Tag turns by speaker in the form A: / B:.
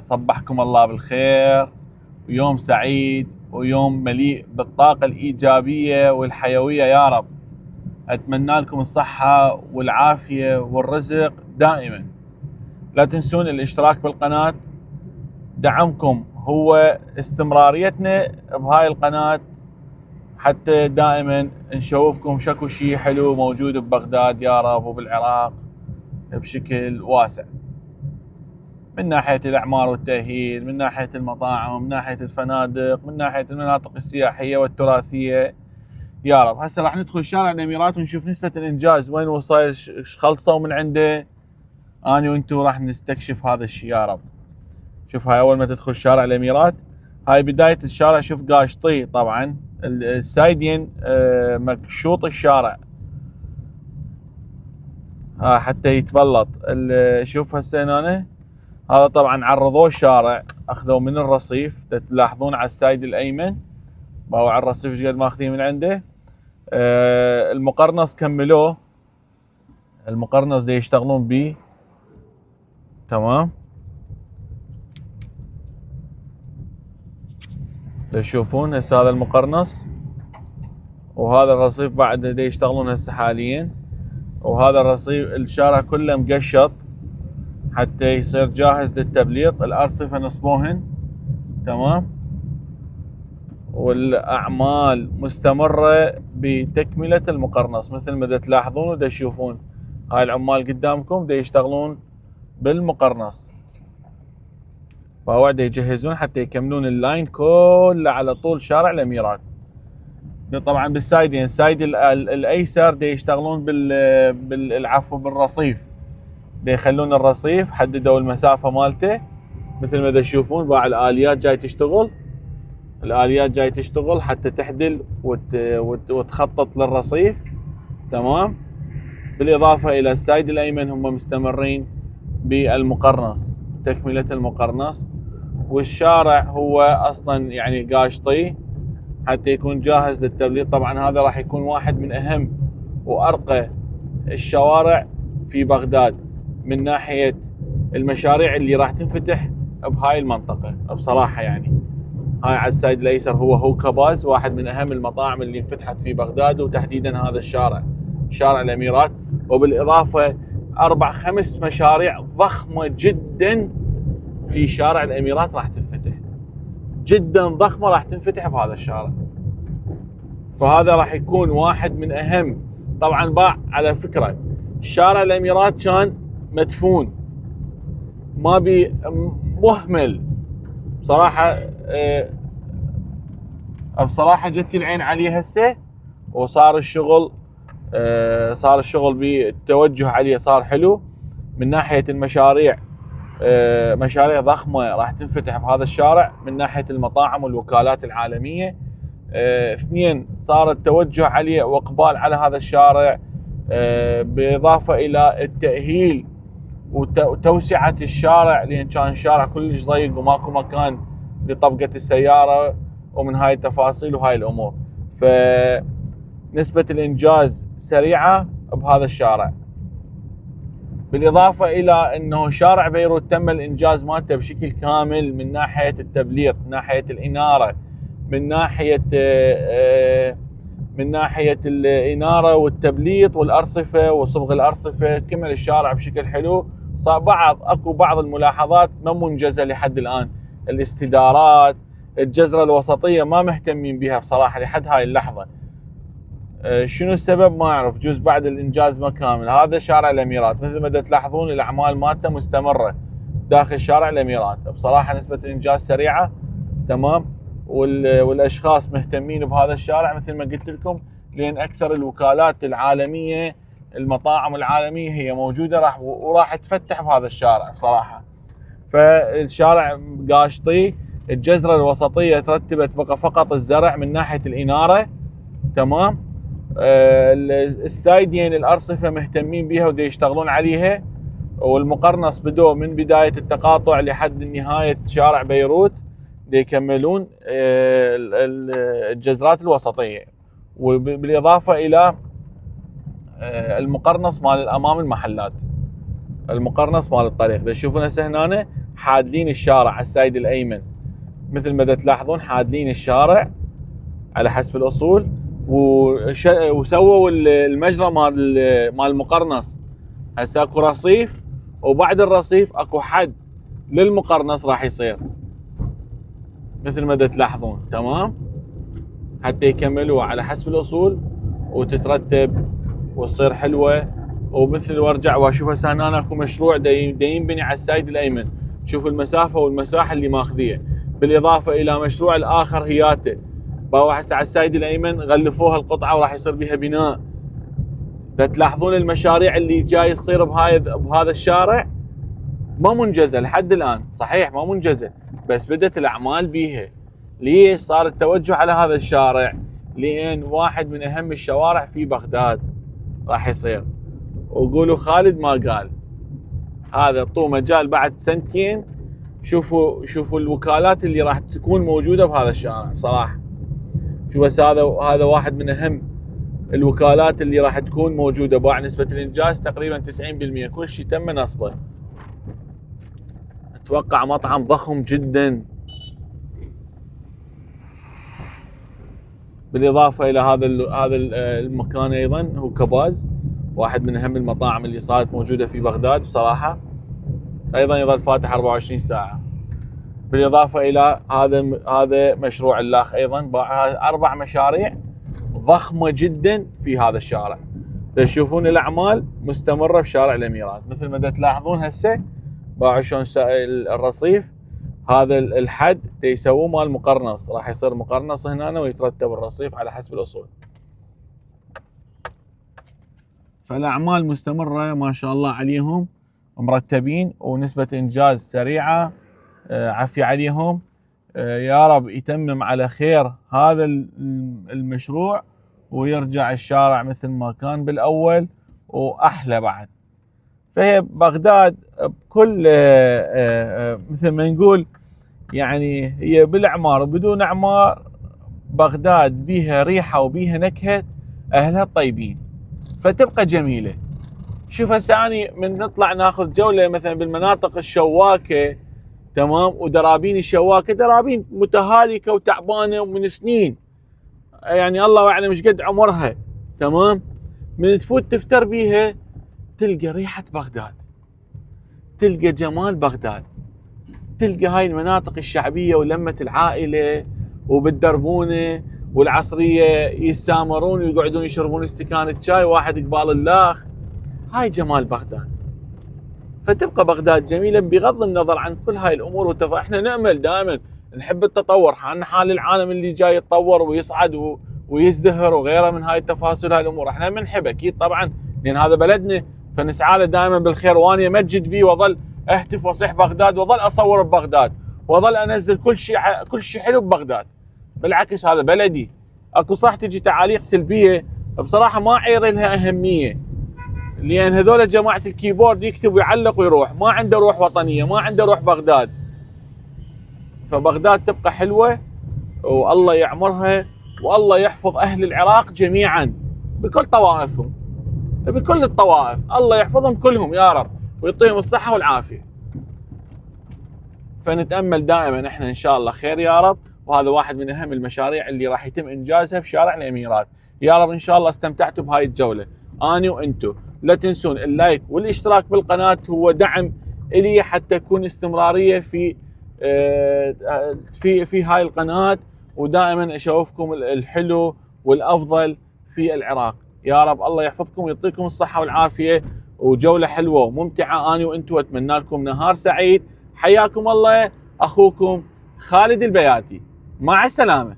A: صبحكم الله بالخير ويوم سعيد ويوم مليء بالطاقة الإيجابية والحيوية يا رب. أتمنى لكم الصحة والعافية والرزق دائما. لا تنسون الاشتراك بالقناة، دعمكم هو استمراريتنا بهاي القناة حتى دائما نشوفكم شكو شيء حلو موجود ببغداد يا رب وبالعراق بشكل واسع، من ناحية الأعمار والتأهيل، من ناحية المطاعم، من ناحية الفنادق، من ناحية المناطق السياحية والتراثية يا رب. هسه راح ندخل شارع الأميرات ونشوف نسبة الإنجاز وين وصل، ايش خلصوا من عنده. أنا وانتو راح نستكشف هذا الشيء يا رب. شوف هاي أول ما تدخل شارع الأميرات، هاي بداية الشارع. شوف قاشطي طبعا السايدين مكشوط الشارع حتى يتبلط. شوف هسه هنا هذا طبعا عرضوه الشارع، اخذوه من الرصيف. تلاحظون على السايد الايمن باو على الرصيف ايش قد ماخذين من عنده. المقرنص كملوه، المقرنص دي يشتغلون بيه تمام. تشوفون هسه هذا المقرنص وهذا الرصيف بعد دي يشتغلون هسه حاليا. وهذا الرصيف الشارع كله مقشط حتى يصير جاهز للتبليط. الارصفه نصبوهن تمام، والاعمال مستمره بتكمله المقرنص مثل ما تلاحظون ودا تشوفون. هاي العمال قدامكم دا يشتغلون بالمقرنص، فهو دا يجهزون حتى يكملون اللاين كله على طول شارع الاميرات. طبعا بالسايدين، السايد الايسر دا يشتغلون بالعفو بالرصيف، دا يخلون الرصيف حددوا المسافه مالته مثل ما دا تشوفون. باع الاليات جاي تشتغل، الاليات جاي تشتغل حتى تحدل وتخطط للرصيف تمام. بالاضافه الى السايد الايمن هم مستمرين بالمقرنص، تكمله المقرنص. والشارع هو اصلا يعني قاشطي حتى يكون جاهز للتبليط. طبعا هذا راح يكون واحد من اهم وارقى الشوارع في بغداد من ناحيه المشاريع اللي راح تنفتح بهاي المنطقه بصراحه. يعني هاي على السايد الايسر هو هوكاباز، واحد من اهم المطاعم اللي انفتحت في بغداد، وتحديدا هذا الشارع شارع الاميرات. وبالاضافه 4-5 مشاريع ضخمه جدا في شارع الاميرات راح تنفتح، جدا ضخمه راح تنفتح بهذا الشارع. فهذا راح يكون واحد من اهم. طبعا باع على فكره شارع الاميرات كان مدفون، ما بي مهمل بصراحه. بصراحه جت العين عليه هسه وصار الشغل، صار الشغل بالتوجه عليه صار حلو من ناحيه المشاريع. مشاريع ضخمه راح تنفتح بهذا الشارع من ناحيه المطاعم والوكالات العالميه. 2 صار التوجه عليه واقبال على هذا الشارع، بالاضافه الى التاهيل وتوسعه الشارع، لان كان الشارع كلش ضيق وماكو مكان لطبقه السياره ومن هاي التفاصيل وهاي الامور. فنسبه الانجاز سريعه بهذا الشارع. بالاضافه الى انه شارع بيروت تم الانجاز مالته بشكل كامل من ناحيه التبليط، من ناحيه الاناره، من ناحيه الاناره والتبليط والارصفه وصبغ الارصفه. كمل الشارع بشكل حلو. صار اكو بعض الملاحظات ما منجزه لحد الان. الاستدارات، الجزره الوسطيه ما مهتمين بها بصراحه لحد هاي اللحظه. شنو السبب ما اعرف، جزء بعد الانجاز ما كامل. هذا شارع الاميرات مثل ما تلاحظون الاعمال مالته مستمره داخل شارع الاميرات. بصراحه نسبه الانجاز سريعه تمام، والاشخاص مهتمين بهذا الشارع مثل ما قلت لكم، لان اكثر الوكالات العالميه، المطاعم العالميه هي موجوده وراح تفتح بهذا الشارع بصراحه. فالشارع قاشطي. الجزره الوسطيه ترتبت بقى فقط الزرع من ناحيه الاناره تمام. السايدين الارصفه مهتمين بها ودي يشتغلون عليها. والمقرنص بدوا من بدايه التقاطع لحد نهايه شارع بيروت دي يكملون الجزرات الوسطيه. وبالاضافه الى المقرنص مال الامام المحلات، المقرنص مال الطريق. تشوفون هسه هنا حادلين الشارع على السايد الايمن، مثل ما تلاحظون حادلين الشارع على حسب الاصول، وسووا المجرى مال المقرنص. هسه اكو رصيف، وبعد الرصيف اكو حد للمقرنص راح يصير مثل ما تلاحظون. تمام، حتى يكملوا على حسب الاصول وتترتب وتصير حلوه. ومثل وارجع واشوف هسه هنا اكو مشروع ينبني على السايد الايمن، شوف المسافه والمساحه اللي ماخذيه، بالاضافه الى مشروع الاخر هياته باو هسه على السايد الايمن غلفوها القطعه وراح يصير بها بناء. تلاحظون المشاريع اللي جاي تصير بهذا الشارع ما منجزه لحد الان، صحيح ما منجزه، بس بدت الاعمال بيها. ليش صار التوجه على هذا الشارع؟ لان واحد من اهم الشوارع في بغداد راح يصير، وقولوا خالد ما قال. هذا طو مجال بعد سنتين شوفوا الوكالات اللي راح تكون موجوده بهذا الشارع بصراحه. شوف بس هذا واحد من اهم الوكالات اللي راح تكون موجوده، باع نسبه الانجاز تقريبا 90%، كل شيء تم نصبه. اتوقع مطعم ضخم جدا، بالاضافه الى هذا المكان ايضا هو كباز، واحد من اهم المطاعم اللي صارت موجوده في بغداد بصراحه، ايضا يظل فاتح 24 ساعه. بالاضافه الى هذا مشروع اللاخ ايضا، باع 4 مشاريع ضخمه جدا في هذا الشارع. تشوفون الاعمال مستمره بشارع الاميرات مثل ما تلاحظون. هسه باعوا شلون الرصيف، هذا الحد يسووه مال مقرنص، راح يصير مقرنص هنا ويترتب الرصيف على حسب الاصول. فالاعمال مستمره ما شاء الله عليهم، مرتبين ونسبه انجاز سريعه، عافيه عليهم. يا رب يتمم على خير هذا المشروع ويرجع الشارع مثل ما كان بالاول واحلى بعد. فهي بغداد بكل مثل ما نقول يعني هي بالاعمار وبدون اعمار، بغداد بيها ريحه وبيها نكهه اهلها الطيبين، فتبقى جميله. شوف هسه اني من نطلع ناخذ جوله مثلا بالمناطق الشواكه، تمام، ودرابين الشواكه درابين متهالكه وتعبانه ومن سنين، يعني الله اعلم ايش قد عمرها، تمام. من تفوت تفتر بيها تلقى ريحه بغداد، تلقى جمال بغداد، تلقى هاي المناطق الشعبيه ولمه العائله وبالدربونه والعصريه يسامرون ويقعدون يشربون استكانه شاي واحد قبال الاخ. هاي جمال بغداد. فتبقى بغداد جميله بغض النظر عن كل هاي الامور احنا نامل دائما، نحب التطور، حال العالم اللي جاي يتطور ويصعد ويزدهر وغيره من هاي التفاصيل، هاي الامور احنا بنحب اكيد طبعا، لان هذا بلدنا فنسعى له دائما بالخير. واني امجد بيه واظل اهتف واصيح بغداد، واظل اصور ببغداد، واظل انزل كل شيء حلو ببغداد. بالعكس هذا بلدي. اكو صح تجي تعاليق سلبيه بصراحه ما اعير لها اهميه، لان هذول جماعه الكيبورد يكتب ويعلق ويروح، ما عنده روح وطنيه، ما عنده روح بغداد. فبغداد تبقى حلوه والله يعمرها، والله يحفظ اهل العراق جميعا بكل طوائفهم، بكل الطوائف، الله يحفظهم كلهم يا رب ويعطيهم الصحه والعافيه. فنتامل دائما احنا ان شاء الله خير يا رب، وهذا واحد من اهم المشاريع اللي راح يتم انجازها بشارع الاميرات. يا رب ان شاء الله استمتعتوا بهاي الجوله اني وانتم. لا تنسون اللايك والاشتراك بالقناه، هو دعم الي حتى تكون استمراريه في هاي القناه، ودائما اشوفكم الحلو والافضل في العراق. يا رب الله يحفظكم ويعطيكم الصحه والعافيه، وجوله حلوه وممتعه اني وانتم، واتمنى لكم نهار سعيد. حياكم الله، اخوكم خالد البياتي، مع السلامه.